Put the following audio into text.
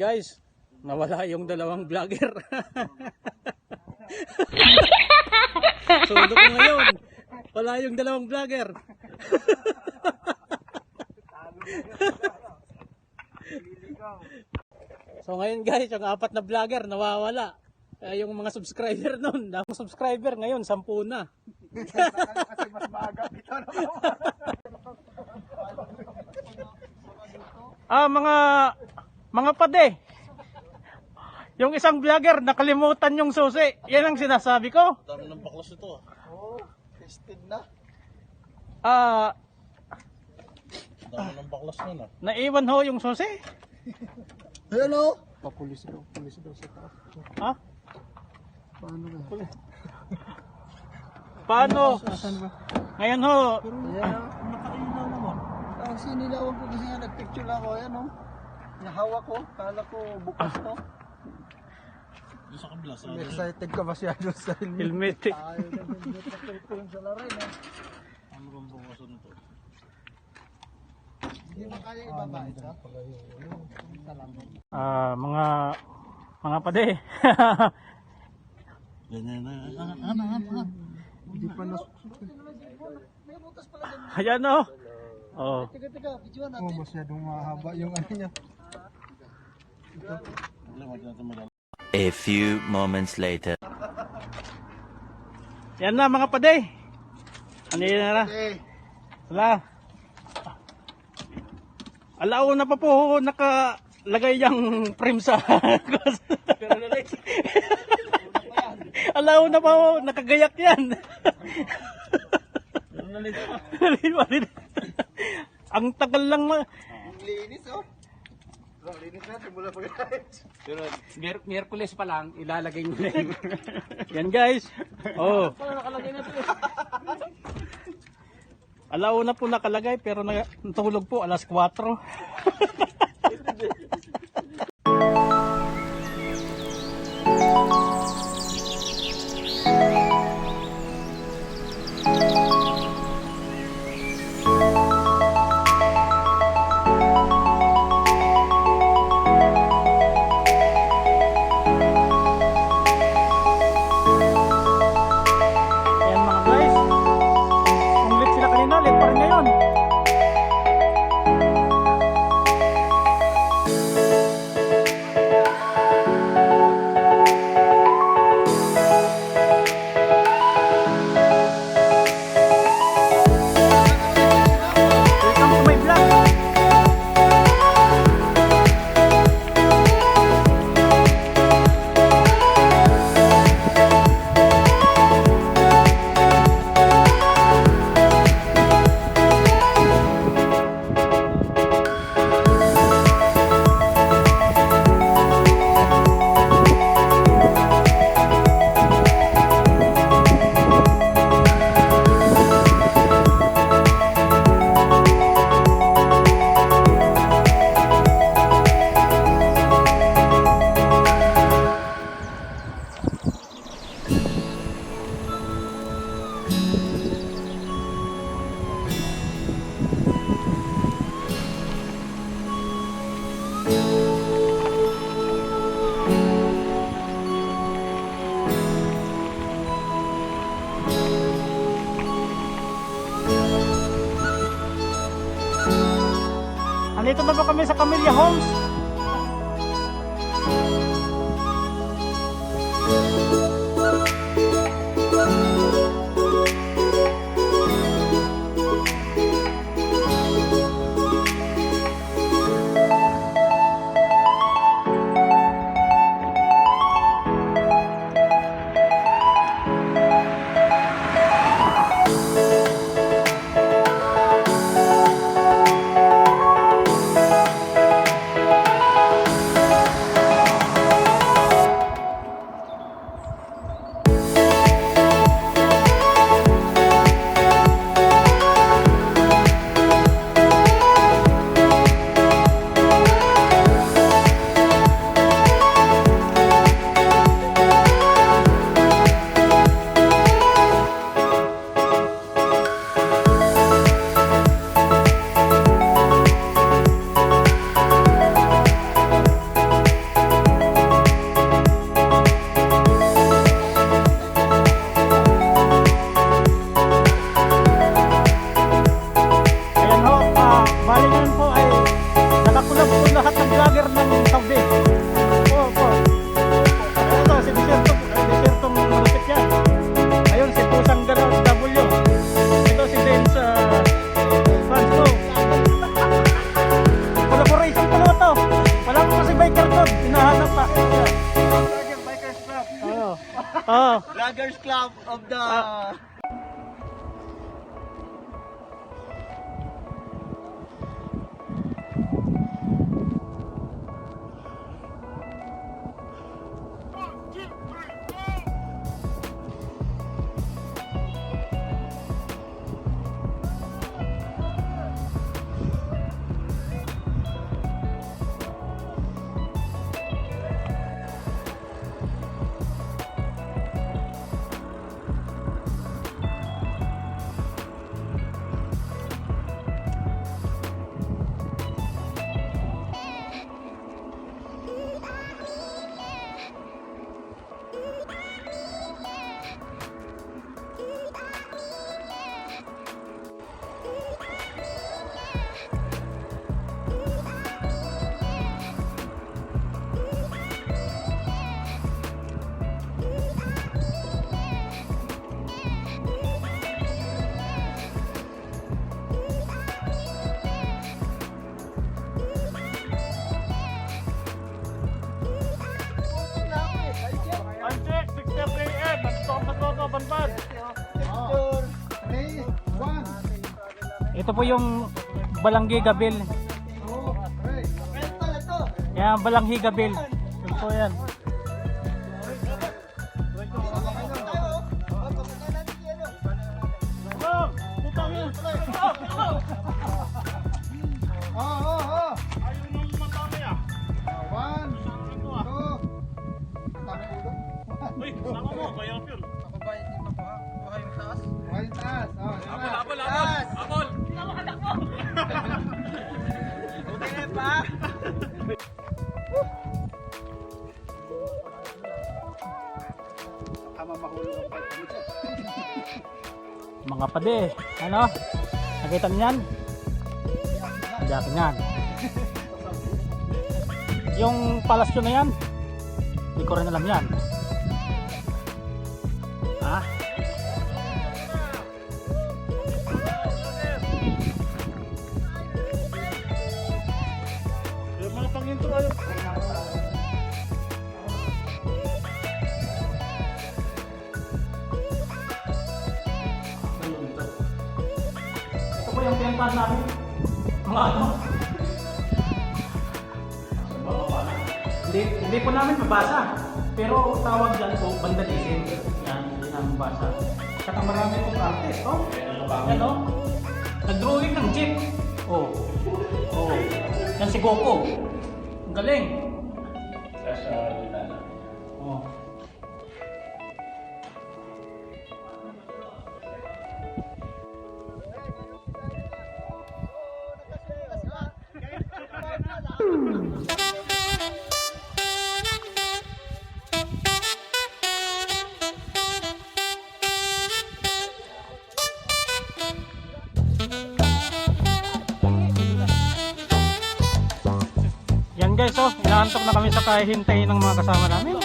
guys, nawala yung dalawang vlogger. Sundo ko ngayon, wala yung dalawang vlogger. So ngayon guys, yung apat na vlogger nawawala. Yung mga subscriber nun, ang subscriber ngayon 10 na. Kasi mas maaga ito. Mga pade. Yung isang vlogger nakalimutan yung susi. Yan ang sinasabi ko. Dami ng baklas ito. Oo, tested na. Dami ng baklas nun Naiwan ho yung susi. Hello? Papulis daw sa taas. Ha? Paano ba? Paano? Asan ba? Ngayon ho. Ayan o, nakailaw naman. Sinilawan ko kasi nga, nagpicture lang ako. Ayan o, nahawak ko, kala ko bukas to. Doon sa kabila. Excited ka masyado sa Helmet. Ayaw na helmet na ito yung salarin eh. Ano bang bukasan nito? Hindi mo kaya ibaba ito? Mga pade. Ganyan na. Hindi pa na... May butas pala dyan. Ayan o. Oh. Teka, videoan natin. Masyadong mahaba yung ano niya. A few moments later. Yan na mga pade. Ano yun na? Wala. Alauna pa po nakalagay yung frame sa alauna pa po nakagayak yan. Ang tagal lang Linis oh. Linis na, simula pag-guys. pero Miyerkules pa lang ilalagay mo na yun. Yan guys. Oh. Alauna po nakalagay pero natulog po alas 4. Andito na po kami sa Camellia Homes. Oh. Vloggers Club of the... Anjek, 6:30 AM. Nandito ako sa Gruto, Banbans. Picture 3, 1. Ito po yung Balanggi Gabil. Oh, okay. Ito. Yan, Balanghi Gabil. Ito po yan. Oh. Ayaw nang matami ah. 1, 2. Uy, sama mo, kaya yun. Kuha yung taas. Oh, Abol. Okay na pa. Tama mahulog ang fight dito. Mga pade. Ano? Nakita niyan? Dati niyan. Yung palasyo na yan. Hindi ko rin alam yan. Ha? Yung mga pang-intro ayaw. Ito po yung pinagpahan namin. Mga ano? Hindi po namin mabasa. Pero tawag dyan po, vandalism. Yan, hindi namin mabasa. Saka marami pong artist, oh. Yan, oh. Nag-drawing ng jeep. Oh. Oh. Yan si Goku. Ang galing. Oh. Yan guys, oh, inaantok na kami sa kahihintay ng mga kasama namin.